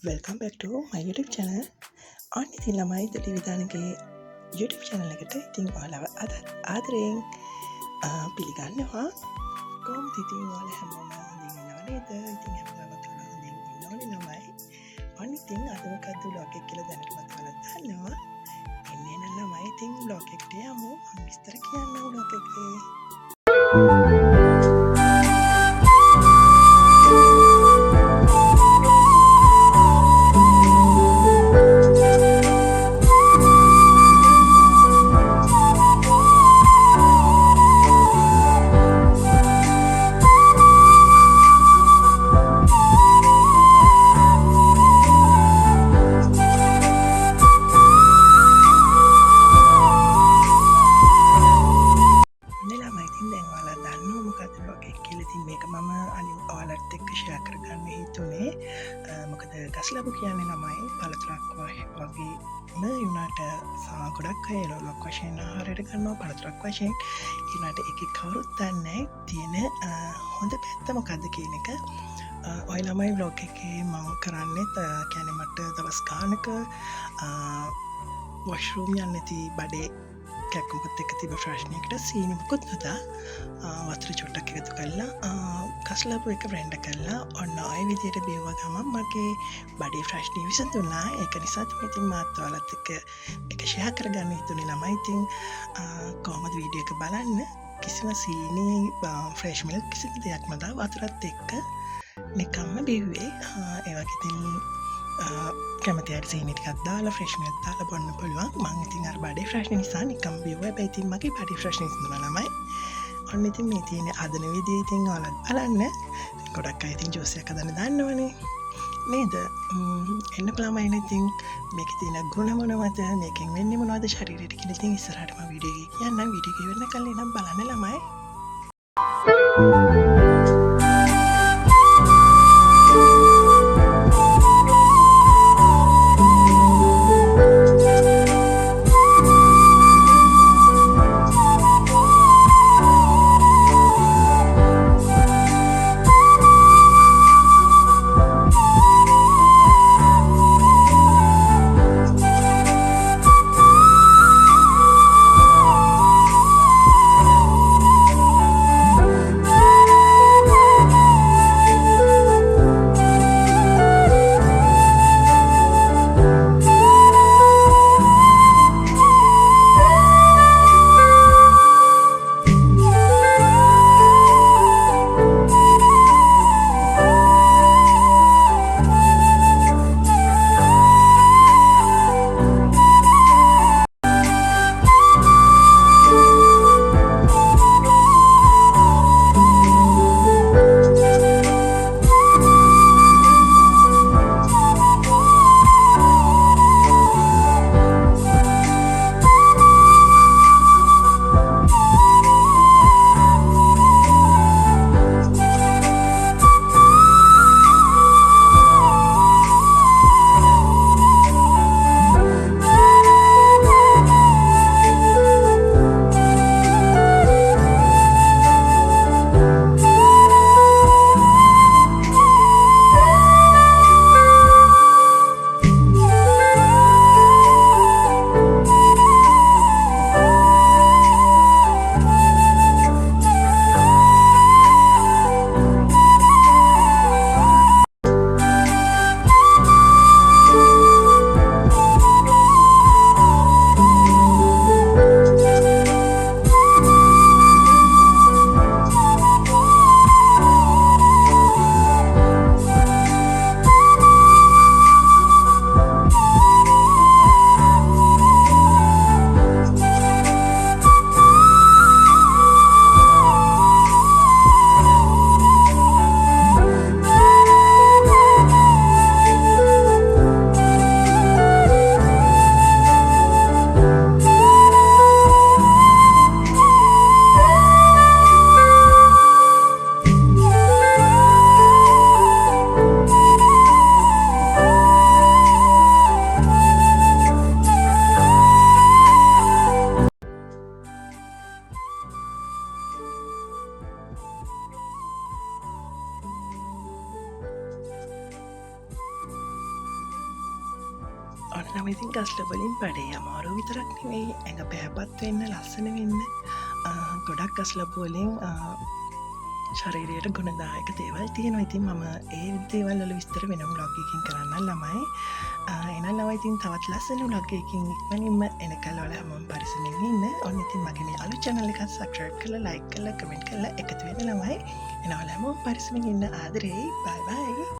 Welcome back ටු මයි YouTube channel. අන්න ඉතින් ළමයි දෙලි විධානගේ YouTube channel එකට ඉතින් ඔයාලව අද ආදරයෙන් පිළිගන්නවා. කොහොමද ඉතින් ඔයාලා හැමෝම හොඳින් ඉන්නව නේද? ඉතින් හැමෝම කියලා හොඳින් ඉන්න ඕනේ ළමයි. අන්න ඉතින් අද මොකද්ද vlog එක කියලා දැනටමත් ඔයාලා දන්නවා. එන්නේ නම් ළමයි ඉතින් vlog එකට යමු. මම විස්තර කියන්නම් vlog එකේ. මේක මම අනි ඔයාලට එක්ක ෂෙයා කරගන්න හිතුනේ. මොකද ගස්ලබු කියන්නේ ළමයි පළතුරක් වගේ වුණාට ගොඩක් අය ලොක් වශයෙන් ආහාරයට ගන්නවා පළතුරක් වශයෙන්. ඒ වුණාට ඒකේ කවුරුත් දන්නේ නැහැ තියෙන හොඳ පැත්ත මොකද්ද කියන එක. ඔය ළමයි vlog එකේ මම කරන්නේ කියන්නේ මට දවස් ගානක වොෂ්රූම් යන්න නැති බඩේ කැක්කුමත් එක්ක තිබ ප්‍රශ්නයකට සීනි මුකුත් නොදා වතුර චුට්ටක් එකතු කරලා කස්ලබු එක බ්ලෙන්ඩ් කරලා ඔන්න ඔය විදියට බිව්ව ගමන් මගේ බඩේ ප්‍රශ්නේ විසඳුණා. ඒක නිසා තමයි ඉතින් මාත් ඔයාලත් එක්ක ඒක ෂෙයා කරගන්න හිතුනේ ළමයි. ඉතින් කොහොමද වීඩියෝ එක බලන්න කිසිම සීනි ෆ්‍රෙෂ් මිල්ක් කිසිම දෙයක් නොදා වතුරත් එක්ක නිකම්ම බිව්වේ. ඒ වගේ ඉතින් කැමති අයට සීනි ටිකක් දාලා ෆ්‍රෙෂ් මිල්ක් දාලා බොන්න පුළුවන්. මම ඉතින් අර බඩේ ප්‍රශ්න නිසා නිකම් බිව්වා. හැබැයි ඉතින් මගේ බඩේ ප්‍රශ්න විසඳුණා ළමයි. ඔන්න ඉතින් මේ තියෙන අදන විදිය ඉතින් ඔයාලත් බලන්න. ගොඩක් අය ඉතින් ජූස් එකක් හදන්න දන්නවනේ නේද? එන්න ළමයිනේ ඉතින් මේකේ තියෙන ගුණ මොනවද? මේකෙන් වෙන්නේ මොනවද ශරීරයට කියලා ඉතින් ඉස්සරහට මම වීඩියෝ එක කියන්නම්. වීඩියෝ එක ඉවරන කලින් නම් බලන්න ළමයි. ඔන්නම ඉතින් ගස්ලබලින් බඩේ අමාරු විතරක් නෙවෙයි ඇඟ පැහැපත් වෙන්න ලස්සන වෙන්න ගොඩක් ගස්ලබෝලින් ශරීරයට ගුණදායක දේවල් තියෙනවා. ඉතින් මම ඒ දේවල් වල විස්තර වෙනම බ්ලොග් එකකින් කරන්න ළමයි. එහෙනම් ලවයි ඉතින් තවත් ලස්සන බ්ලොග් එකකින් ඉක්මනින්ම එනකල් ඔයාලා හැමෝම පරිස්සමෙන් ඉන්න. ඔන්න ඉතින් මගේ මේ අලුත් channel එකත් subscribe කරලා like කරලා comment කරලා එකතු වෙන්න ළමයි. එහෙනම් ඔයාලා හැමෝම පරිස්සමෙන් ඉන්න ආදරෙයි. bye bye.